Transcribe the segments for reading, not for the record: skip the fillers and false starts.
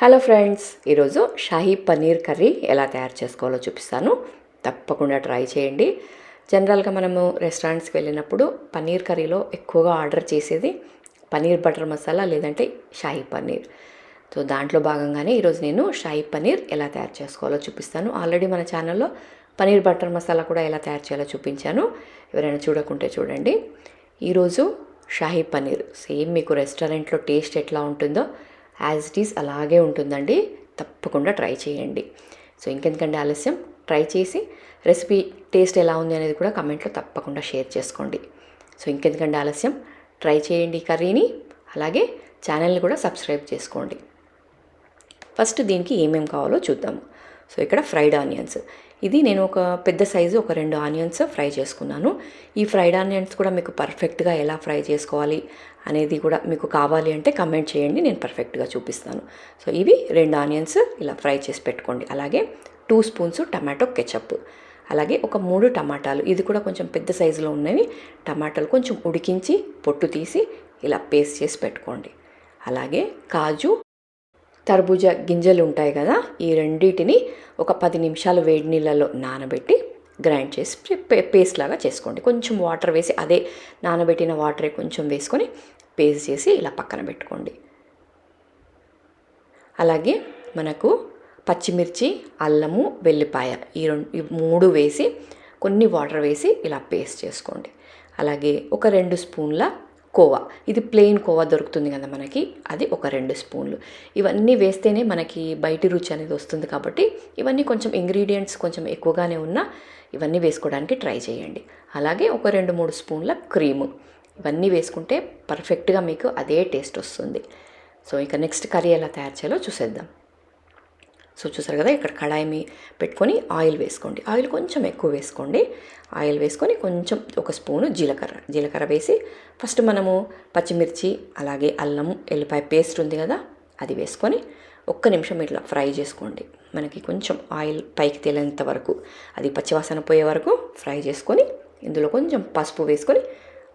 Hello friends, ఈరోజు Shahi paneer curry ఎలా తయారు చేసుకోవాలో చూపిస్తాను. తప్పకుండా ట్రై చేయండి. జనరల్గా మనము రెస్టారెంట్స్కి వెళ్ళినప్పుడు పన్నీర్ కర్రీలో ఎక్కువగా ఆర్డర్ చేసేది పన్నీర్ బటర్ మసాలా లేదంటే షాహీ పన్నీర్. సో దాంట్లో భాగంగానే ఈరోజు నేను షాహీ పన్నీర్ ఎలా తయారు చేసుకోవాలో చూపిస్తాను. ఆల్రెడీ మన ఛానల్లో పన్నీర్ బటర్ మసాలా కూడా ఎలా తయారు చేయాలో చూపించాను. ఎవరైనా చూడకుంటే చూడండి. ఈరోజు షాహీ పన్నీర్ సేమ్ మీకు రెస్టారెంట్లో టేస్ట్ ఎట్లా ఉంటుందో యాజ్ ఇట్ ఈస్ అలాగే ఉంటుందండి. తప్పకుండా ట్రై చేయండి. సో ఇంకెందుకంటే ఆలస్యం, ట్రై చేసి రెసిపీ టేస్ట్ ఎలా ఉంది అనేది కూడా కమెంట్లో తప్పకుండా షేర్ చేసుకోండి. సో ఇంకెందుకంటే ఆలస్యం, ట్రై చేయండి కర్రీని. అలాగే ఛానల్ని కూడా సబ్స్క్రైబ్ చేసుకోండి. ఫస్ట్ దీనికి ఏమేమి కావాలో చూద్దాము. సో ఇక్కడ ఫ్రైడ్ ఆనియన్స్, ఇది నేను ఒక పెద్ద సైజు ఒక 2 ఆనియన్స్ ఫ్రై చేసుకున్నాను. ఈ ఫ్రైడ్ ఆనియన్స్ కూడా మీకు పర్ఫెక్ట్గా ఎలా ఫ్రై చేసుకోవాలి అనేది కూడా మీకు కావాలి అంటే కమెంట్ చేయండి, నేను పర్ఫెక్ట్గా చూపిస్తాను. సో ఇవి 2 ఆనియన్స్ ఇలా ఫ్రై చేసి పెట్టుకోండి. అలాగే 2 స్పూన్స్ టమాటో కెచప్, అలాగే ఒక 3 టమాటాలు, ఇది కూడా కొంచెం పెద్ద సైజులో ఉన్నవి టమాటాలు, కొంచెం ఉడికించి పొట్టు తీసి ఇలా పేస్ట్ చేసి పెట్టుకోండి. అలాగే కాజు, తర్బూజా గింజలు ఉంటాయి కదా, ఈ రెండింటిని ఒక 10 నిమిషాలు వేడి నీళ్ళలో నానబెట్టి గ్రైండ్ చేసి పేస్ట్ లాగా చేసుకోండి. కొంచెం వాటర్ వేసి, అదే నానబెట్టిన వాటరే కొంచెం వేసుకొని పేస్ట్ చేసి ఇలా పక్కన పెట్టుకోండి. అలాగే మనకు పచ్చిమిర్చి, అల్లము, వెల్లిపాయ ఈ 3 వేసి కొన్ని వాటర్ వేసి ఇలా పేస్ట్ చేసుకోండి. అలాగే ఒక 2 స్పూన్ల కోవా, ఇది ప్లెయిన్ కోవా దొరుకుతుంది కదా మనకి, అది ఒక 2 స్పూన్లు. ఇవన్నీ వేస్తేనే మనకి బయటి రుచి అనేది వస్తుంది కాబట్టి ఇవన్నీ కొంచెం ఇంగ్రీడియంట్స్ కొంచెం ఎక్కువగానే ఉన్నా ఇవన్నీ వేసుకోవడానికి ట్రై చేయండి. అలాగే ఒక 2-3 స్పూన్ల క్రీము, ఇవన్నీ వేసుకుంటే పర్ఫెక్ట్గా మీకు అదే టేస్ట్ వస్తుంది. సో ఇక నెక్స్ట్ కర్రీ ఎలా తయారు చేయాలో చూసేద్దాం. సో చూసారు కదా, ఇక్కడ కడాయి పెట్టుకొని ఆయిల్ వేసుకోండి. ఆయిల్ కొంచెం ఎక్కువ వేసుకోండి. ఆయిల్ వేసుకొని కొంచెం ఒక స్పూను జీలకర్ర వేసి ఫస్ట్ మనము పచ్చిమిర్చి, అలాగే అల్లం ఎల్లిపాయ పేస్ట్ ఉంది కదా, అది వేసుకొని ఒక్క నిమిషం ఇట్లా ఫ్రై చేసుకోండి. మనకి కొంచెం ఆయిల్ పైకి తేలేంత వరకు, అది పచ్చివాసన పోయే వరకు ఫ్రై చేసుకొని ఇందులో కొంచెం పసుపు వేసుకొని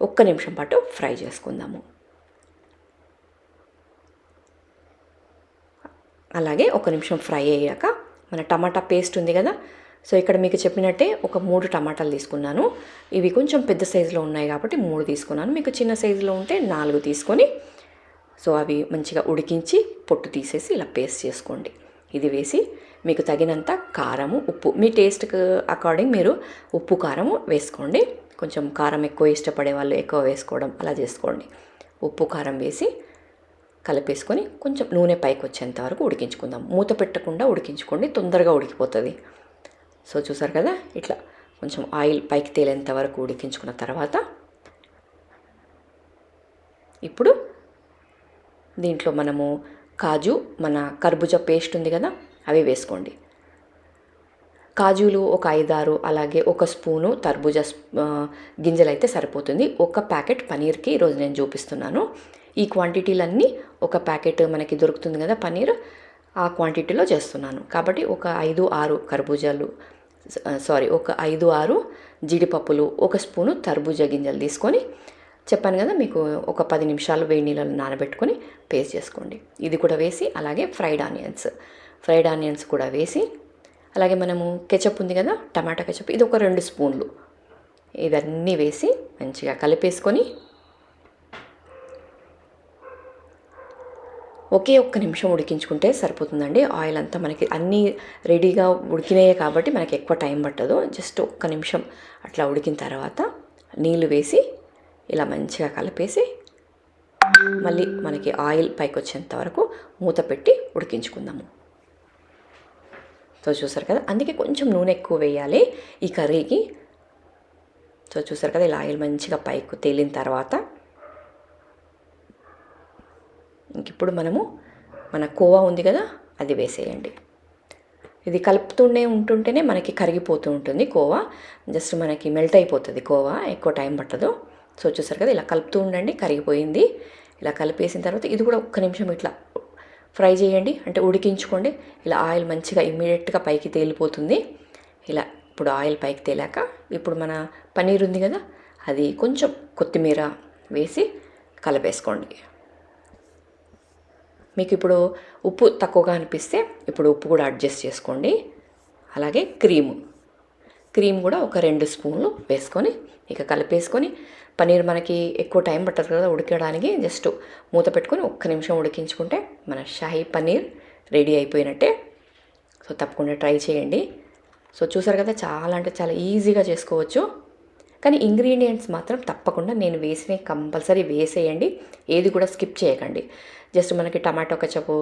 ఒక్క నిమిషం పాటు ఫ్రై చేసుకుందాము. అలాగే ఒక నిమిషం ఫ్రై అయ్యాక మన టమాటా పేస్ట్ ఉంది కదా, సో ఇక్కడ మీకు చెప్పినట్టే ఒక 3 టమాటాలు తీసుకున్నాను. ఇవి కొంచెం పెద్ద సైజులో ఉన్నాయి కాబట్టి 3 తీసుకున్నాను. మీకు చిన్న సైజులో ఉంటే 4 తీసుకొని, సో అవి మంచిగా ఉడికించి పొట్టు తీసేసి ఇలా పేస్ట్ చేసుకోండి. ఇది వేసి మీకు తగినంత కారము, ఉప్పు, మీ టేస్ట్కి అకార్డింగ్ మీరు ఉప్పు కారము వేసుకోండి. కొంచెం కారం ఎక్కువ ఇష్టపడే వాళ్ళు ఎక్కువ వేసుకోవడం అలా చేసుకోండి. ఉప్పు కారం వేసి కలిపేసుకొని కొంచెం నూనె పైకి వచ్చేంత వరకు ఉడికించుకుందాం. మూత పెట్టకుండా ఉడికించుకోండి, తొందరగా ఉడికిపోతుంది. సో చూసారు కదా, ఇట్లా కొంచెం ఆయిల్ పైకి తేలేంత వరకు ఉడికించుకున్న తర్వాత ఇప్పుడు దీంట్లో మనము కాజు, మన కర్బూజా పేస్ట్ ఉంది కదా, అవి వేసుకోండి. కాజులు ఒక 5-6, అలాగే ఒక స్పూను తర్బూజా గింజలు అయితే సరిపోతుంది. ఒక ప్యాకెట్ పనీర్కి ఈరోజు నేను చూపిస్తున్నాను. ఈ క్వాంటిటీలన్నీ ఒక ప్యాకెట్ మనకి దొరుకుతుంది కదా పనీర్, ఆ క్వాంటిటీలో చేస్తున్నాను కాబట్టి ఒక 5-6 కర్బూజాలు, ఒక 5-6 జీడిపప్పులు, ఒక స్పూను తర్బూజా గింజలు తీసుకొని చెప్పాను కదా మీకు ఒక 10 నిమిషాలు వేడి నీళ్ళలో నానబెట్టుకొని పేస్ట్ చేసుకోండి. ఇది కూడా వేసి అలాగే ఫ్రైడ్ ఆనియన్స్ కూడా వేసి, అలాగే మనము కెచప్ ఉంది కదా, టమాటా కెచప్, ఇది ఒక 2 స్పూన్లు, ఇవన్నీ వేసి మంచిగా కలిపేసుకొని ఒకే ఒక్క నిమిషం ఉడికించుకుంటే సరిపోతుందండి. ఆయిల్ అంతా మనకి అన్నీ రెడీగా ఉడికినాయే కాబట్టి మనకి ఎక్కువ టైం పట్టదు. జస్ట్ ఒక్క నిమిషం అట్లా ఉడికిన తర్వాత నీళ్ళు వేసి ఇలా మంచిగా కలిపేసి మళ్ళీ మనకి ఆయిల్ పైకి వచ్చేంత వరకు మూత పెట్టి ఉడికించుకుందాము. సో చూసారు కదా, అందుకే కొంచెం నూనె ఎక్కువ వేయాలి ఈ కర్రీకి. సో చూసారు కదా, ఇలా ఆయిల్ మంచిగా పైకి తేలిన తర్వాత ఇంకిప్పుడు మనము మన కోవా ఉంది కదా, అది వేసేయండి. ఇది కలుపుతూనే ఉంటుంటేనే మనకి కరిగిపోతూ ఉంటుంది కోవా, జస్ట్ మనకి మెల్ట్ అయిపోతుంది కోవా, ఎక్కువ టైం పట్టదు. సో చూసారు కదా, ఇలా కలుపుతూ ఉండండి, కరిగిపోయింది. ఇలా కలిపేసిన తర్వాత ఇది కూడా ఒక్క నిమిషం ఇట్లా ఫ్రై చేయండి, అంటే ఉడికించుకోండి. ఇలా ఆయిల్ మంచిగా ఇమ్మీడియట్గా పైకి తేలిపోతుంది. ఇలా ఇప్పుడు ఆయిల్ పైకి తేలాక ఇప్పుడు మన పన్నీర్ ఉంది కదా, అది కొంచెం కొత్తిమీర వేసి కలిపేసుకోండి. మీకు ఇప్పుడు ఉప్పు తక్కువగా అనిపిస్తే ఇప్పుడు ఉప్పు కూడా అడ్జస్ట్ చేసుకోండి. అలాగే క్రీమ్ కూడా ఒక 2 స్పూన్లు వేసుకొని ఇక కలిపేసుకొని, పన్నీర్ మనకి ఎక్కువ టైం పట్టదు కదా ఉడకడానికి, జస్ట్ మూత పెట్టుకొని ఒక్క నిమిషం ఉడికించుకుంటే మన షాహీ పన్నీర్ రెడీ అయిపోయినట్టే. సో తప్పకుండా ట్రై చేయండి. సో చూసారు కదా, చాలా అంటే చాలా ఈజీగా చేసుకోవచ్చు. కానీ ఇంగ్రీడియంట్స్ మాత్రం తప్పకుండా నేను వేసినవి కంపల్సరీ వేసేయండి, ఏది కూడా స్కిప్ చేయకండి. జస్ట్ మనకి టమాటో కచపు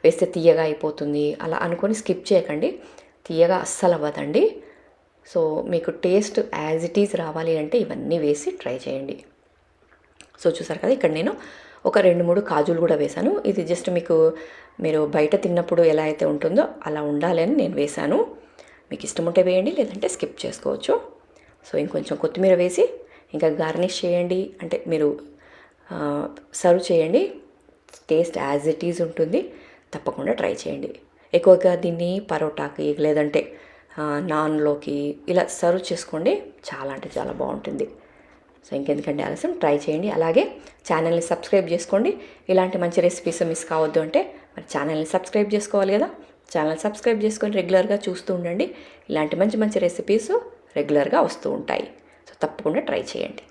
వేస్తే తీయగా అయిపోతుంది అలా అనుకొని స్కిప్ చేయకండి, తీయగా అస్సలు అవ్వదండి. సో మీకు టేస్ట్ యాజ్ ఇట్ ఈజ్ రావాలి అంటే ఇవన్నీ వేసి ట్రై చేయండి. సో చూసారు కదా, ఇక్కడ నేను ఒక 2-3 కాజులు కూడా వేశాను. ఇది జస్ట్ మీరు బయట తిన్నప్పుడు ఎలా అయితే ఉంటుందో అలా ఉండాలి అని నేను వేశాను. మీకు ఇష్టం ఉంటే వేయండి, లేదంటే స్కిప్ చేసుకోవచ్చు. సో ఇంకొంచెం కొత్తిమీర వేసి ఇంకా గార్నిష్ చేయండి, అంటే మీరు సర్వ్ చేయండి. టేస్ట్ యాజ్ ఇట్ ఈజ్ ఉంటుంది, తప్పకుండా ట్రై చేయండి. ఎక్కువగా దీన్ని పరోటాకి లేదంటే నాన్లోకి ఇలా సర్వ్ చేసుకోండి, చాలా అంటే చాలా బాగుంటుంది. సో ఇంకెందుకంటే ఆలస్యం, ట్రై చేయండి. అలాగే ఛానల్ని సబ్స్క్రైబ్ చేసుకోండి. ఇలాంటి మంచి రెసిపీస్ మిస్ కావద్దు అంటే మరి ఛానల్ని సబ్స్క్రైబ్ చేసుకోవాలి కదా. ఛానల్ సబ్స్క్రైబ్ చేసుకొని రెగ్యులర్గా చూస్తూ ఉండండి. ఇలాంటి మంచి మంచి రెసిపీస్ రెగ్యులర్గా వస్తూ ఉంటాయి. సో తప్పకుండా ట్రై చేయండి.